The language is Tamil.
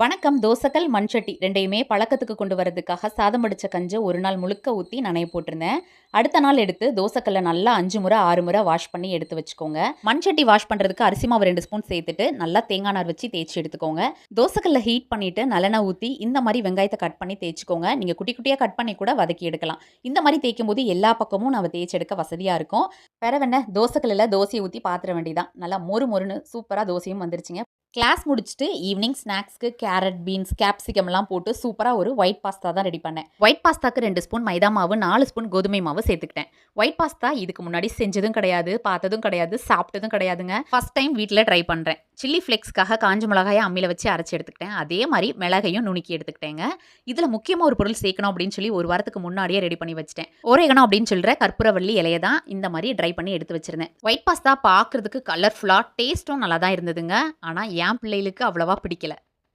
வணக்கம். தோசைக்கல், மண்சட்டி 2யுமே பழக்கத்துக்கு கொண்டு வரதுக்காக சாதம் வடிச்ச கஞ்ச ஒரு நாள் முழுக்க ஊத்தி நனைய போட்டிருந்தேன். அடுத்த நாள் எடுத்து தோசைக்கல்ல நல்லா 5 முறை 6 முறை வாஷ் பண்ணி எடுத்து வச்சுக்கோங்க. மண்சட்டி வாஷ் பண்றதுக்கு அரிசி மாவு 2 ஸ்பூன் சேர்த்துட்டு நல்லா தேங்காய் நார் வச்சு தேய்ச்சி எடுத்துக்கோங்க. தோசைக்கல்ல ஹீட் பண்ணிட்டு நல்லெண்ணெய் ஊத்தி இந்த மாதிரி வெங்காயத்தை கட் பண்ணி தேய்ச்சிக்கோங்க. நீங்க குட்டி குட்டியா கட் பண்ணி கூட வதக்கி எடுக்கலாம். இந்த மாதிரி தேய்க்கும் போது எல்லா பக்கமும் நம்ம தேய்ச்சி எடுக்க வசதியா இருக்கும். பிறவென்ன தோசைக்கல்லில் தோசையை ஊற்றி பாத்திர வேண்டியதான். நல்லா மொறு மொறுன்னு சூப்பராக தோசையும் வந்துருச்சுங்க. கிளாஸ் முடிச்சுட்டு ஈவினிங் ஸ்நாக்ஸ்க்கு கேரட், பீன்ஸ், கேப்சிகம்லாம் போட்டு சூப்பராக ஒரு ஒயிட் பாஸ்தா தான் ரெடி பண்ணேன். ஒயிட் பாஸ்தாக்கு 2 ஸ்பூன் மைதா மாவு, 4 ஸ்பூன் கோதுமை மாவு சேர்த்துக்கிட்டேன். ஒயிட் பாஸ்தா இதுக்கு முன்னாடி செஞ்சதும் கிடையாது, பார்த்ததும் கிடையாது, சாப்பிட்டதும் கிடையாதுங்க. ஃபர்ஸ்ட் டைம் வீட்டில் ட்ரை பண்ணுறேன். சில்லி ஃப்ளேக்ஸ்க்காக காஞ்ச மிளகாயை அம்மியில் வச்சு அரைச்சி எடுத்துக்கிட்டேன். அதே மாதிரி மிளகையும் நுணுக்கி எடுத்துக்கிட்டேங்க. இதில் முக்கியமாக ஒரு பொருள் சேர்க்கணும் அப்படின்னு சொல்லி ஒரு வாரத்துக்கு முன்னாடியே ரெடி பண்ணி வச்சிட்டேன். ஒரேகனம் அப்படின்னு சொல்கிற கற்பூரவள்ளி இலையை தான் இந்த மாதிரி ட்ரை பண்ணி எடுத்து வச்சிருந்தேன். ஒயிட் பாஸ்தா பார்க்குறதுக்கு கலர்ஃபுல்லாக டேஸ்ட்டும் நல்லா தான் இருந்ததுங்க. ஆனால் என் பிள்ளைகளுக்கு அவ்வளவா பிடிக்கல.